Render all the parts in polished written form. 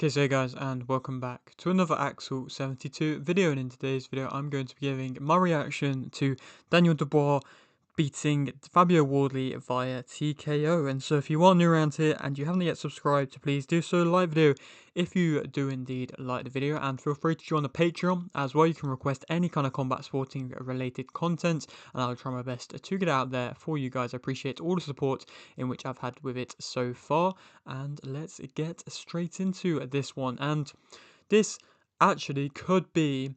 Okay, so hey guys, and welcome back to another Axel 72 video, and in today's video I'm going to be giving my reaction to Daniel Dubois beating Fabio Wardley via TKO. And so if you are new around here and you haven't yet subscribed, please do so, like the video if you do indeed like the video, and feel free to join the Patreon as well. You can request any kind of combat sporting related content and I'll try my best to get it out there for you guys. I appreciate all the support in which I've had with it so far, and let's get straight into this one. And this actually could be,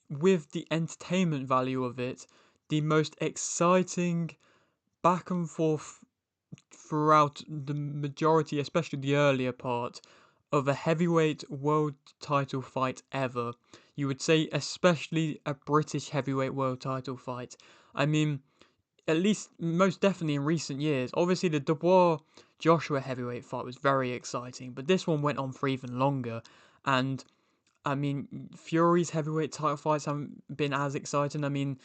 with the entertainment value of it, the most exciting back and forth throughout the majority, especially the earlier part, of a heavyweight world title fight ever. You would say, especially a British heavyweight world title fight. I mean, at least most definitely in recent years. Obviously, the Dubois Joshua heavyweight fight was very exciting, but this one went on for even longer. And I mean, Fury's heavyweight title fights haven't been as exciting. I mean,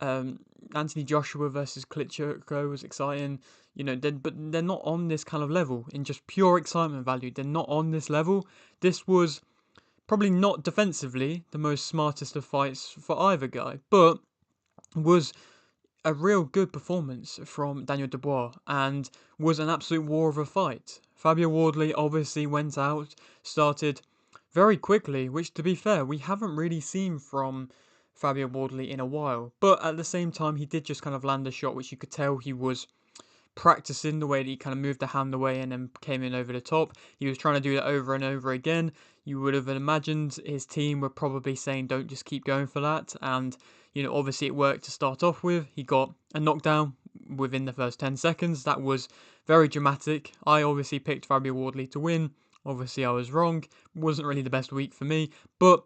Anthony Joshua versus Klitschko was exciting, but they're not on this kind of level in just pure excitement value. They're not on this level. This was probably not defensively the most smartest of fights for either guy, but was a real good performance from Daniel Dubois and was an absolute war of a fight. Fabio Wardley obviously went out, started very quickly, which, to be fair, we haven't really seen from Fabio Wardley in a while. But at the same time, he did just kind of land a shot which you could tell he was practicing, the way that he kind of moved the hand away and then came in over the top. He was trying to do that over and over again. You would have imagined his team were probably saying, don't just keep going for that. And, obviously it worked to start off with. He got a knockdown within the first 10 seconds. That was very dramatic. I obviously picked Fabio Wardley to win. Obviously I was wrong. Wasn't really the best week for me. But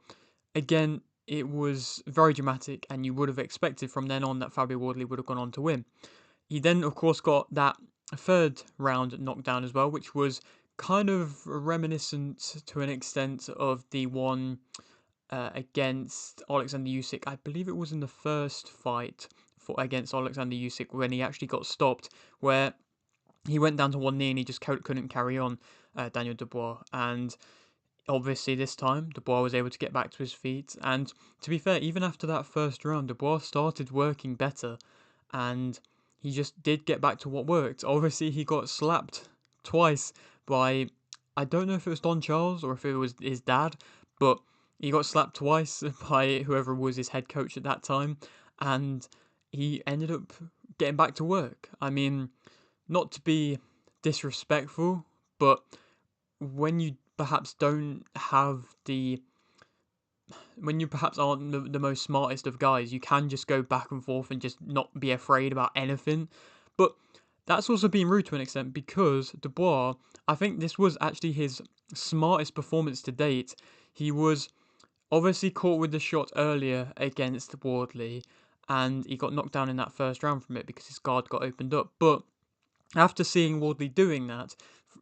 again, it was very dramatic, and you would have expected from then on that Fabio Wardley would have gone on to win. He then, of course, got that third round knockdown as well, which was kind of reminiscent to an extent of the one against Alexander Usyk. I believe it was in the first fight against Alexander Usyk when he actually got stopped, where he went down to one knee and he just couldn't carry on, Daniel Dubois. And obviously this time Dubois was able to get back to his feet. And to be fair, even after that first round, Dubois started working better, and he just did get back to what worked. Obviously, he got slapped twice by, I don't know if it was Don Charles or if it was his dad, but he got slapped twice by whoever was his head coach at that time, and he ended up getting back to work. I mean, not to be disrespectful, but when you perhaps don't have when you perhaps aren't the most smartest of guys, you can just go back and forth and just not be afraid about anything. But that's also being rude to an extent, because Dubois, I think this was actually his smartest performance to date. He was obviously caught with the shot earlier against Wardley, and he got knocked down in that first round from it because his guard got opened up. But after seeing Wardley doing that,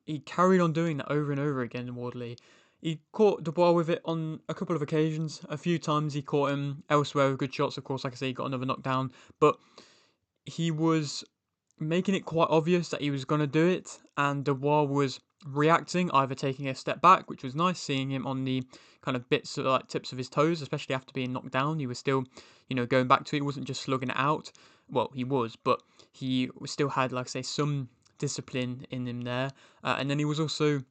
he carried on doing that over and over again. Wardley, he caught Dubois with it on a couple of occasions. A few times he caught him elsewhere with good shots. Of course, like I say, he got another knockdown, but he was making it quite obvious that he was going to do it, and Dubois was reacting, either taking a step back, which was nice, seeing him on the kind of bits of, like, tips of his toes, especially after being knocked down. He was still, going back to it. He wasn't just slugging it out. Well, he was, but he still had, like I say, some discipline in him there. And then he was also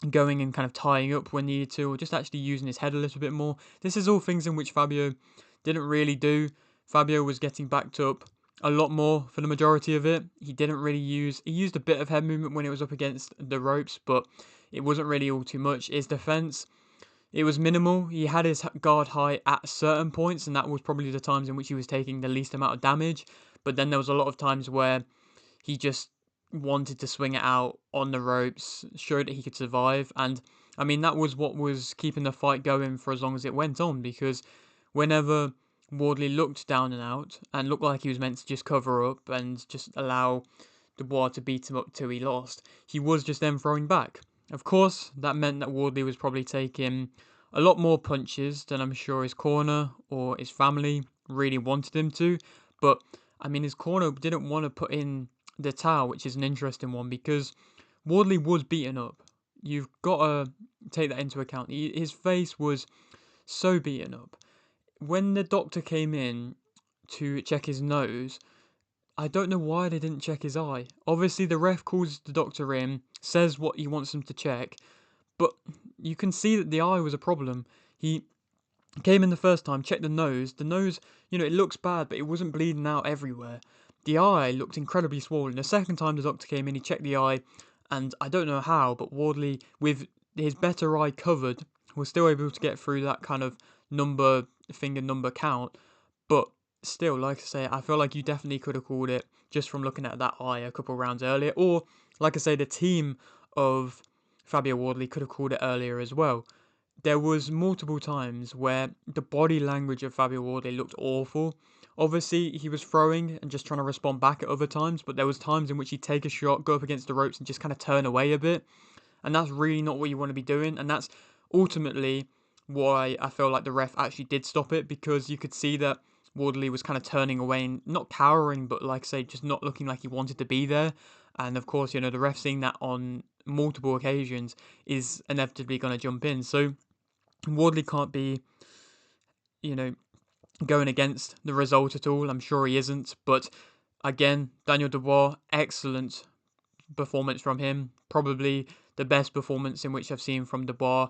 going and kind of tying up when needed to, or just actually using his head a little bit more. This is all things in which Fabio didn't really do. Fabio was getting backed up a lot more for the majority of it. He didn't really he used a bit of head movement when it was up against the ropes, but it wasn't really all too much. His defense, it was minimal. He had his guard high at certain points, and that was probably the times in which he was taking the least amount of damage. But then there was a lot of times where he just wanted to swing it out on the ropes, showed that he could survive. And I mean, that was what was keeping the fight going for as long as it went on, because whenever Wardley looked down and out and looked like he was meant to just cover up and just allow Dubois to beat him up till he lost, he was just then throwing back. Of course, that meant that Wardley was probably taking a lot more punches than I'm sure his corner or his family really wanted him to. But I mean, his corner didn't want to put in the towel, which is an interesting one, because Wardley was beaten up. You've got to take that into account. His face was so beaten up. When the doctor came in to check his nose, I don't know why they didn't check his eye. Obviously, the ref calls the doctor in, says what he wants them to check, but you can see that the eye was a problem. He came in the first time, checked the nose. The nose, it looks bad, but it wasn't bleeding out everywhere. The eye looked incredibly swollen. The second time the doctor came in, he checked the eye, and I don't know how, but Wardley, with his better eye covered, was still able to get through that kind of finger number count. But still, like I say, I feel like you definitely could have called it just from looking at that eye a couple of rounds earlier. Or, like I say, the team of Fabio Wardley could have called it earlier as well. There was multiple times where the body language of Fabio Wardley looked awful. Obviously, he was throwing and just trying to respond back at other times, but there was times in which he'd take a shot, go up against the ropes, and just kind of turn away a bit. And that's really not what you want to be doing. And that's ultimately why I feel like the ref actually did stop it, because you could see that Wardley was kind of turning away and not cowering, but like I say, just not looking like he wanted to be there. And of course, the ref seeing that on multiple occasions is inevitably going to jump in. So Wardley can't be, you know, going against the result at all. I'm sure he isn't. But again, Daniel Dubois, excellent performance from him. Probably the best performance in which I've seen from Dubois,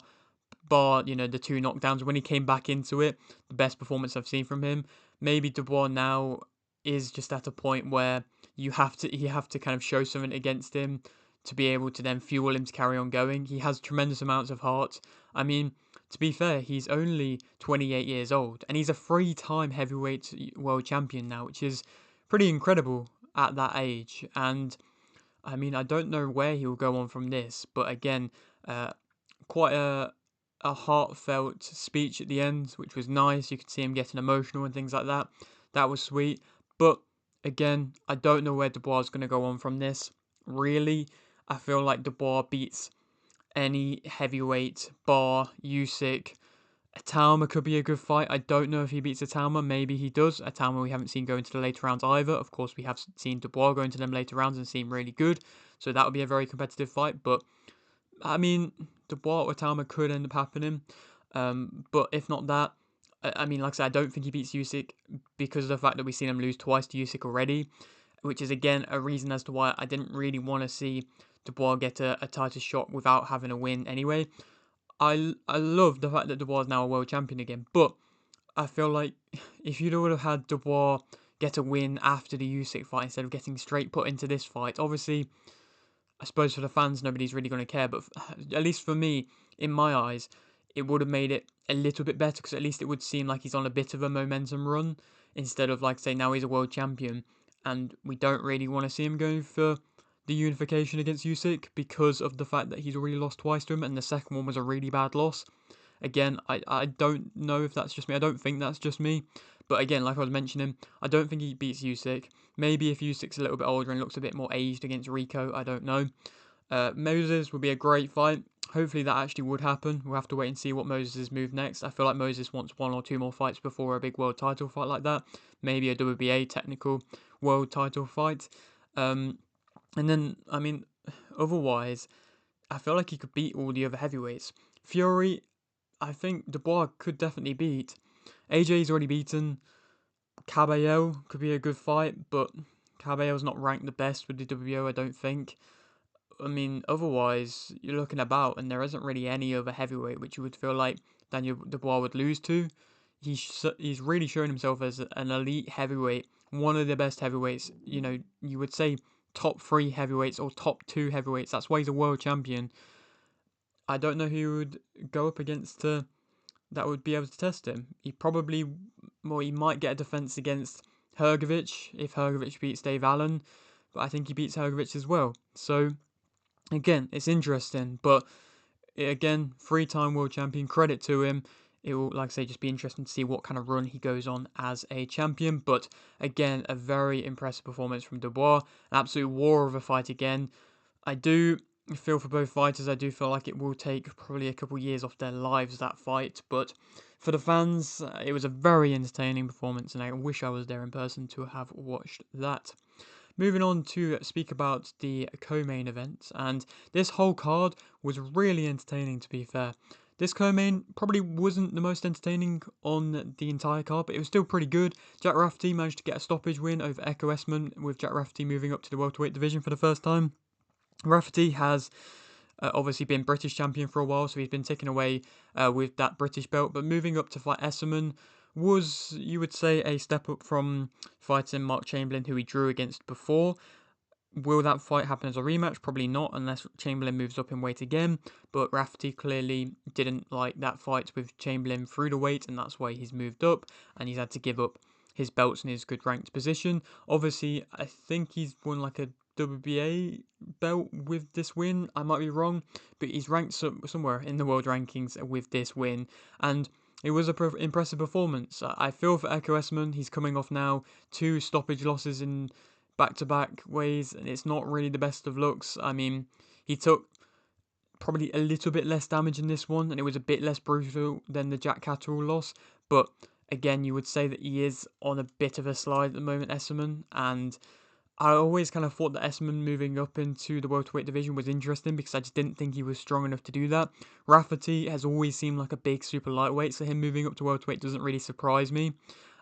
bar, the two knockdowns. When he came back into it, the best performance I've seen from him. Maybe Dubois now is just at a point where you have to kind of show something against him to be able to then fuel him to carry on going. He has tremendous amounts of heart. I mean, to be fair, he's only 28 years old, and he's a 3-time heavyweight world champion now, which is pretty incredible at that age. And I mean, I don't know where he'll go on from this, but again, quite a heartfelt speech at the end, which was nice. You could see him getting emotional and things like that. That was sweet. But again, I don't know where Dubois is going to go on from this. Really, I feel like Dubois beats any heavyweight bar Usyk. Atauma could be a good fight. I don't know if he beats Atauma. Maybe he does. Atauma we haven't seen go into the later rounds either. Of course, we have seen Dubois go into them later rounds and seem really good. So that would be a very competitive fight. But I mean, Dubois or Atauma could end up happening. But if not that, I mean, like I said, I don't think he beats Usyk because of the fact that we've seen him lose twice to Usyk already, which is again a reason as to why I didn't really want to see Dubois get a title shot without having a win anyway. I love the fact that Dubois is now a world champion again, but I feel like if you'd would have had Dubois get a win after the Usyk fight instead of getting straight put into this fight, obviously, I suppose for the fans, nobody's really going to care, but at least for me, in my eyes, it would have made it a little bit better, because at least it would seem like he's on a bit of a momentum run, instead of, like, say, now he's a world champion, and we don't really want to see him going for the unification against Usyk, because of the fact that he's already lost twice to him, and the second one was a really bad loss. Again, I don't know if that's just me. I don't think that's just me. But again, like I was mentioning, I don't think he beats Usyk. Maybe if Usyk's a little bit older and looks a bit more aged against Rico, I don't know. Moses would be a great fight. Hopefully that actually would happen. We'll have to wait and see what Moses' move next. I feel like Moses wants 1 or 2 more fights before a big world title fight like that. Maybe a WBA technical world title fight. And then, I mean, otherwise, I feel like he could beat all the other heavyweights. Fury, I think Dubois could definitely beat. AJ's already beaten. Cabello could be a good fight, but Cabello's not ranked the best with the WBO, I don't think. I mean, otherwise, you're looking about, and there isn't really any other heavyweight which you would feel like Daniel Dubois would lose to. He's really shown himself as an elite heavyweight, one of the best heavyweights. You would say top 3 heavyweights or top 2 heavyweights. That's why he's a world champion. I don't know who would go up against that would be able to test him. He might get a defense against Hrgovic if Hrgovic beats Dave Allen, but I think he beats Hrgovic as well. So again, it's interesting, but again, 3-time world champion, credit to him. It will, like I say, just be interesting to see what kind of run he goes on as a champion. But again, a very impressive performance from Dubois. An absolute war of a fight again. I do feel for both fighters. I do feel like it will take probably a couple years off their lives, that fight. But for the fans, it was a very entertaining performance, and I wish I was there in person to have watched that. moving on to speak about the co-main event, and this whole card was really entertaining, to be fair. This co-main probably wasn't the most entertaining on the entire card, but it was still pretty good. Jack Rafferty managed to get a stoppage win over Essuman, with Jack Rafferty moving up to the welterweight division for the first time. Rafferty has obviously been British champion for a while, so he's been taken away with that British belt, but moving up to fight Essuman was, you would say, a step up from fighting Mark Chamberlain, who he drew against before. Will that fight happen as a rematch? Probably not, unless Chamberlain moves up in weight again. But Rafferty clearly didn't like that fight with Chamberlain through the weight, and that's why he's moved up, and he's had to give up his belts in his good ranked position. Obviously, I think he's won like a WBA belt with this win. I might be wrong, but he's ranked somewhere in the world rankings with this win, and it was an impressive performance. I feel for Essuman. He's coming off now 2 stoppage losses in back-to-back ways, and it's not really the best of looks. I mean, he took probably a little bit less damage in this one, and it was a bit less brutal than the Jack Catterall loss, but again, you would say that he is on a bit of a slide at the moment, Essuman, and I always kind of thought that Essuman moving up into the welterweight division was interesting because I just didn't think he was strong enough to do that. Rafferty has always seemed like a big super lightweight, so him moving up to welterweight doesn't really surprise me.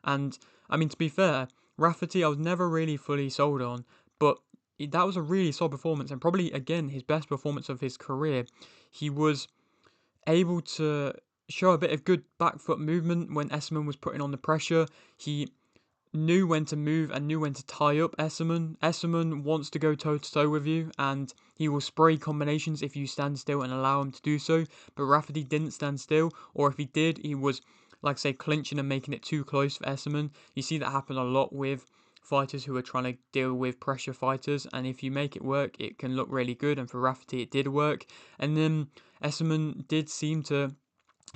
And I mean, to be fair, Rafferty I was never really fully sold on, but that was a really solid performance, and probably again his best performance of his career. He was able to show a bit of good back foot movement when Essuman was putting on the pressure. He knew when to move and knew when to tie up Essuman. Essuman wants to go toe-to-toe with you, and he will spray combinations if you stand still and allow him to do so, but Rafferty didn't stand still, or if he did, he was, like say, clinching and making it too close for Essuman. You see that happen a lot with fighters who are trying to deal with pressure fighters, and if you make it work, it can look really good, and for Rafferty it did work, and then Essuman did seem to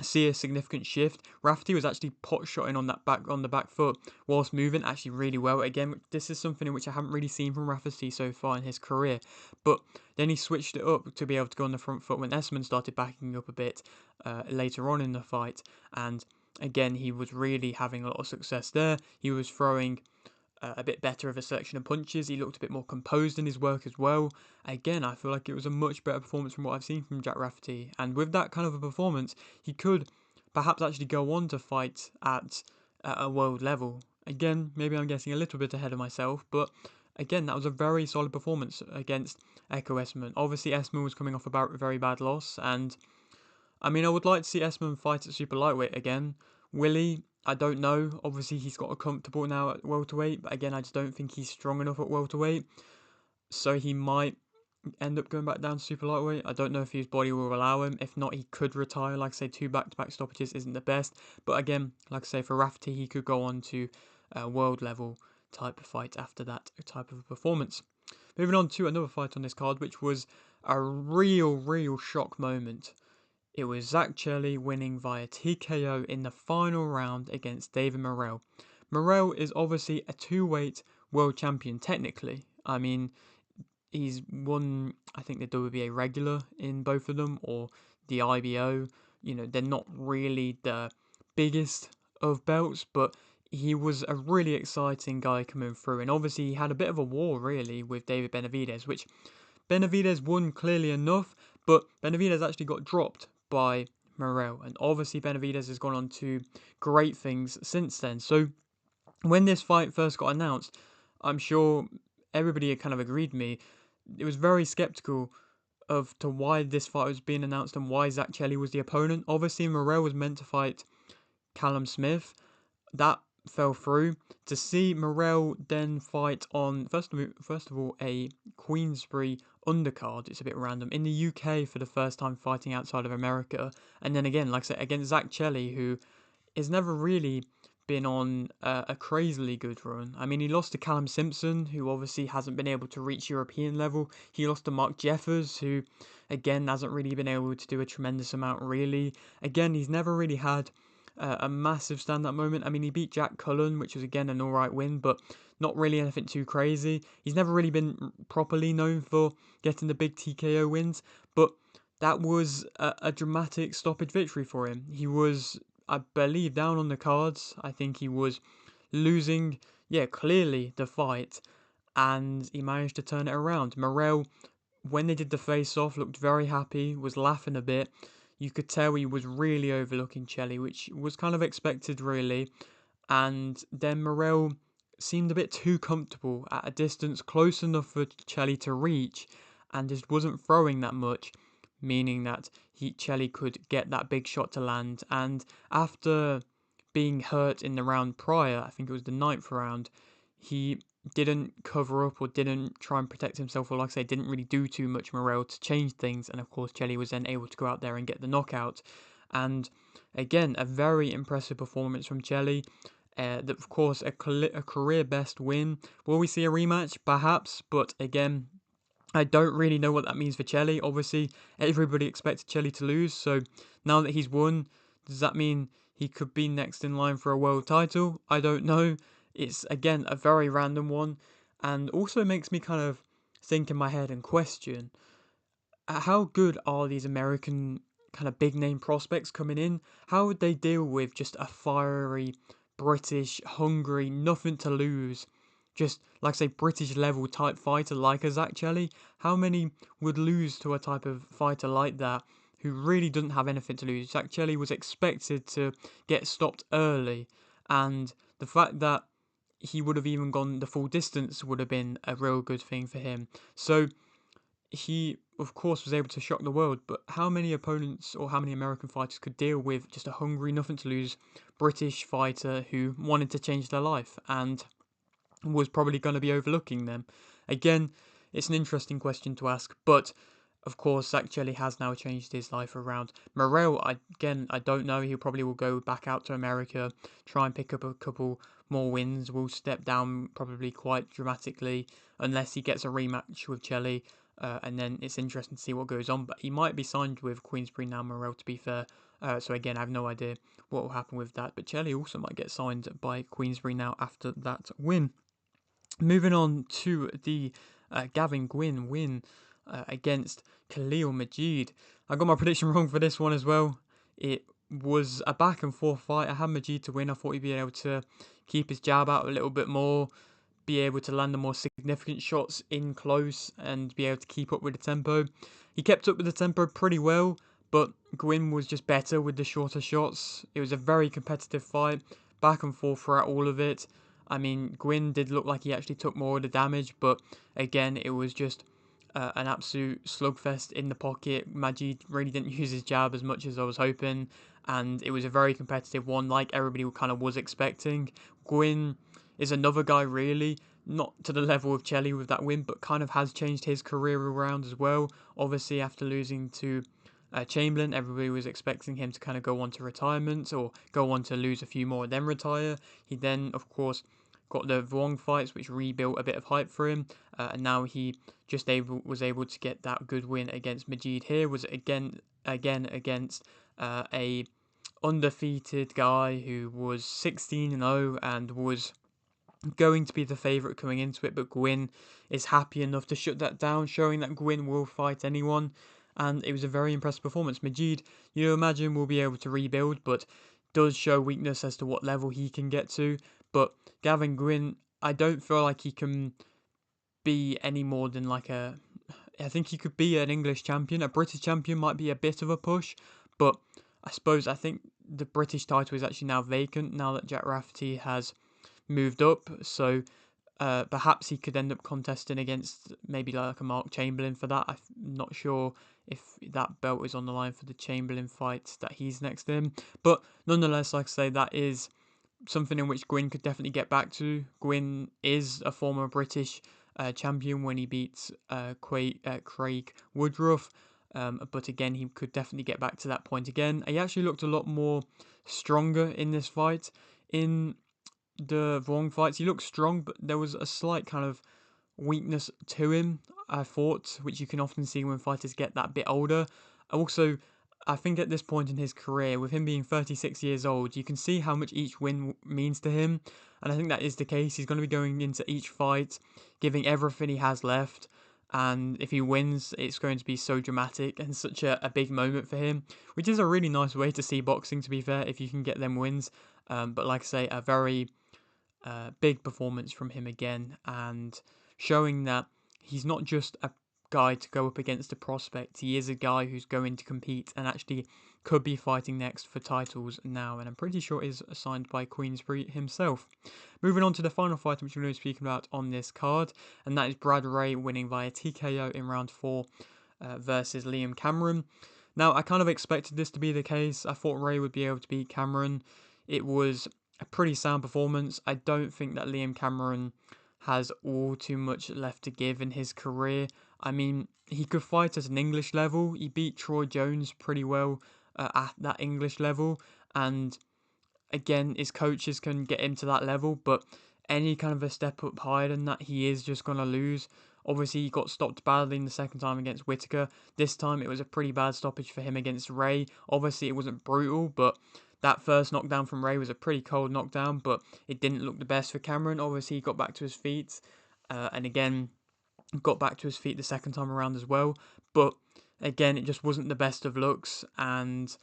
see a significant shift. Rafferty was actually pot shotting on the back foot whilst moving actually really well. Again, this is something in which I haven't really seen from Rafferty so far in his career. But then he switched it up to be able to go on the front foot when Essuman started backing up a bit later on in the fight. And again, he was really having a lot of success there. He was throwing a bit better of a selection of punches. He looked a bit more composed in his work as well. Again, I feel like it was a much better performance from what I've seen from Jack Rafferty. And with that kind of a performance, he could perhaps actually go on to fight at a world level. Again, maybe I'm getting a little bit ahead of myself, but again, that was a very solid performance against Essuman. Obviously, Essuman was coming off a very bad loss, and I mean, I would like to see Essuman fight at super lightweight again. Will he? I don't know. Obviously, he's got a comfortable now at welterweight, but again, I just don't think he's strong enough at welterweight. So he might end up going back down to super lightweight. I don't know if his body will allow him. If not, he could retire. Like I say, 2 back-to-back stoppages isn't the best. But again, like I say, for Rafferty, he could go on to a world level type of fight after that type of performance. Moving on to another fight on this card, which was a real shock moment. It was Zach Chelli winning via TKO in the final round against David Morrell. Morrell is obviously a 2-weight world champion, technically. I mean, he's won, I think, the WBA regular in both of them, or the IBO. You know, they're not really the biggest of belts, but he was a really exciting guy coming through. And obviously, he had a bit of a war, really, with David Benavidez, which Benavidez won clearly enough, but Benavidez actually got dropped by Morrell, and obviously Benavidez has gone on to great things since then. So when this fight first got announced, I'm sure everybody had kind of agreed with me. It was very skeptical of to why this fight was being announced and why Zach Chelli was the opponent. Obviously, Morrell was meant to fight Callum Smith. That fell through. To see Morrell then fight on first of all a Queensbury undercard, it's a bit random, in the UK for the first time fighting outside of America, and then again, like I said, against Zach Chelli, who has never really been on a crazily good run. I mean, he lost to Callum Simpson, who obviously hasn't been able to reach European level. He lost to Mark Jeffers, who again hasn't really been able to do a tremendous amount really. Again, he's never really had a massive stand-up moment. I mean, he beat Jack Cullen, which was again an alright win, but not really anything too crazy. He's never really been properly known for getting the big TKO wins, but that was a dramatic stoppage victory for him. He was, I believe, down on the cards. I think he was losing, clearly the fight. and he managed to turn it around. Morrell, when they did the face-off, looked very happy, was laughing a bit. You could tell he was really overlooking Chelli, which was kind of expected, really. And then Morrell seemed a bit too comfortable at a distance close enough for Chelli to reach, and just wasn't throwing that much, meaning that Chelli could get that big shot to land. And after being hurt in the round prior, I think it was the ninth round, he didn't cover up or didn't try and protect himself, or like I say, didn't really do too much Morrell to change things. And of course, Chelli was then able to go out there and get the knockout. And again, a very impressive performance from Chelli. That of course a career best win. Will we see a rematch? Perhaps, but again, I don't really know what that means for Chelli. Obviously, everybody expected Chelli to lose, so now that he's won, does that mean he could be next in line for a world title? I don't know. It's again a very random one, and also makes me kind of think in my head and question how good are these American kind of big name prospects coming in? How would they deal with just a fiery, British, hungry, nothing to lose, just like say British level type fighter like a Zach Chelli? How many would lose to a type of fighter like that who really doesn't have anything to lose? Zach Chelli was expected to get stopped early, and the fact that he would have even gone the full distance would have been a real good thing for him. So he, of course, was able to shock the world, but how many opponents or how many American fighters could deal with just a hungry, nothing to lose British fighter who wanted to change their life and was probably going to be overlooking them? Again, it's an interesting question to ask, but of course, Zach Chelli has now changed his life around. Morrell, I don't know. He probably will go back out to America, try and pick up a couple more wins. Will step down probably quite dramatically unless he gets a rematch with Chelli. And then it's interesting to see what goes on. But he might be signed with Queensberry now, Morrell, to be fair. So again, I have no idea what will happen with that. But Chelli also might get signed by Queensberry now after that win. Moving on to the Gavin Gwyn win against Khaleel Majid. I got my prediction wrong for this one as well. It was a back and forth fight. I had Majid to win. I thought he'd be able to keep his jab out a little bit more, be able to land the more significant shots in close, and be able to keep up with the tempo. He kept up with the tempo pretty well, but Gwyn was just better with the shorter shots. It was a very competitive fight, back and forth throughout all of it. I mean, Gwyn did look like he actually took more of the damage, but again, it was just an absolute slugfest in the pocket. Majid really didn't use his jab as much as I was hoping, and it was a very competitive one, like everybody kind of was expecting. Gwyn is another guy, really, not to the level of Chelli with that win, but kind of has changed his career around as well. Obviously, after losing to Chamberlain, everybody was expecting him to kind of go on to retirement or go on to lose a few more and then retire. He then, of course, got the wrong fights, which rebuilt a bit of hype for him, and now he was able to get that good win against Majid. Here was again against a undefeated guy who was 16-0 and was going to be the favourite coming into it, but Gwyn is happy enough to shut that down, showing that Gwyn will fight anyone, and it was a very impressive performance. Majid, you imagine, will be able to rebuild, but does show weakness as to what level he can get to. But Gavin Gwyn, I don't feel like he can be any more than I think he could be an English champion. A British champion might be a bit of a push, but I think the British title is actually now vacant now that Jack Rafferty has moved up. So perhaps he could end up contesting against maybe like a Mark Chamberlain for that. I'm not sure if that belt is on the line for the Chamberlain fight that he's next to him. But nonetheless, like I say, that is something in which Gwyn could definitely get back to. Gwyn is a former British champion when he beats Craig Woodruff. But again, he could definitely get back to that point again. He actually looked a lot more stronger in this fight. In the wrong fights, he looked strong, but there was a slight kind of weakness to him, I thought, which you can often see when fighters get that bit older. Also, I think at this point in his career, with him being 36 years old, you can see how much each win means to him. And I think that is the case. He's going to be going into each fight, giving everything he has left. And if he wins, it's going to be so dramatic and such a big moment for him, which is a really nice way to see boxing, to be fair, if you can get them wins. But like I say, a very big performance from him again, and showing that he's not just a guy to go up against a prospect. He is a guy who's going to compete and actually could be fighting next for titles now, and I'm pretty sure is signed by Queensberry himself. Moving on to the final fight which we're going to be speaking about on this card, and that is Brad Ray winning via TKO in round 4 versus Liam Cameron. Now, I kind of expected this to be the case. I thought Ray would be able to beat Cameron. It was a pretty sound performance. I don't think that Liam Cameron has all too much left to give in his career. I mean, he could fight at an English level. He beat Troy Jones pretty well at that English level. And again, his coaches can get him to that level. But any kind of a step up higher than that, he is just going to lose. Obviously, he got stopped badly in the second time against Whittaker. This time, it was a pretty bad stoppage for him against Ray. Obviously, it wasn't brutal, but that first knockdown from Ray was a pretty cold knockdown, but it didn't look the best for Cameron. Obviously, he got back to his feet, and again, got back to his feet the second time around as well. But again, it just wasn't the best of looks, and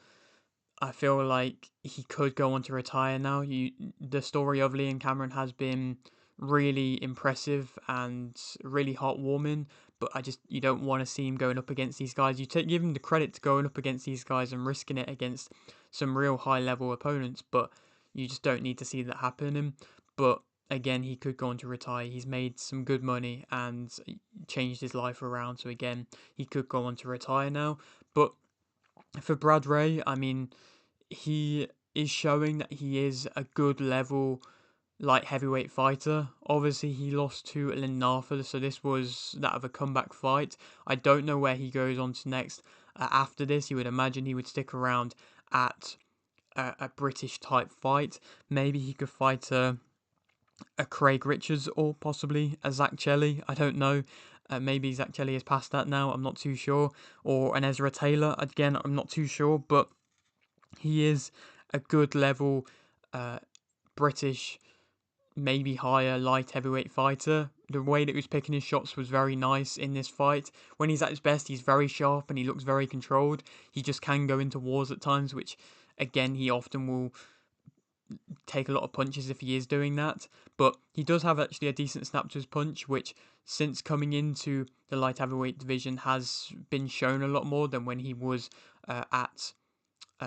I feel like he could go on to retire now. The story of Liam Cameron has been really impressive and really heartwarming, but you don't want to see him going up against these guys. Give him the credit to going up against these guys and risking it against some real high level opponents, but you just don't need to see that happen. But again, he could go on to retire. He's made some good money and changed his life around, so again, he could go on to retire now. But for Brad Ray, I mean, he is showing that he is a good level light heavyweight fighter. Obviously, he lost to Lyndon Arthur, so this was that of a comeback fight. I don't know where he goes on to next. After this, you would imagine he would stick around at a British type fight. Maybe he could fight a Craig Richards or possibly a Zach Chelli. I don't know. Maybe Zach Chelli has passed that now. I'm not too sure. Or an Ezra Taylor. Again, I'm not too sure. But he is a good level British, maybe higher light heavyweight fighter. The way that he was picking his shots was very nice in this fight. When he's at his best, he's very sharp and he looks very controlled. He just can go into wars at times, which again, he often will take a lot of punches if he is doing that. But he does have actually a decent snap to his punch, which since coming into the light heavyweight division has been shown a lot more than when he was at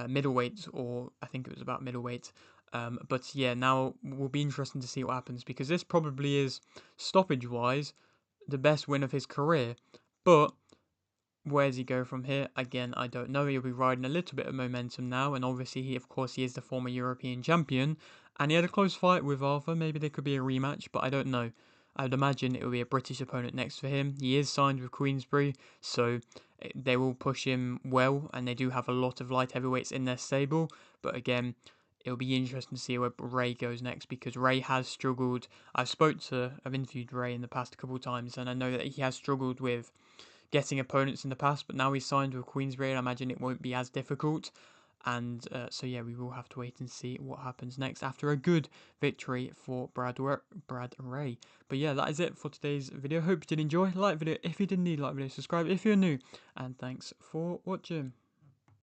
middleweight, or I think it was about middleweight. But yeah, now will be interesting to see what happens, because this probably is, stoppage wise, the best win of his career. But where does he go from here? Again, I don't know. He'll be riding a little bit of momentum now, and obviously he is the former European champion, and he had a close fight with Arthur. Maybe there could be a rematch, but I don't know. I would imagine it will be a British opponent next for him. He is signed with Queensberry, so they will push him well, and they do have a lot of light heavyweights in their stable. But again, it'll be interesting to see where Ray goes next, because Ray has struggled. I've interviewed Ray in the past couple of times, and I know that he has struggled with getting opponents in the past, but now he's signed with Queensberry, and I imagine it won't be as difficult. And so yeah, we will have to wait and see what happens next after a good victory for Brad Ray. But yeah, that is it for today's video. Hope you did enjoy. Like video if you did, need like video, subscribe if you're new, and thanks for watching.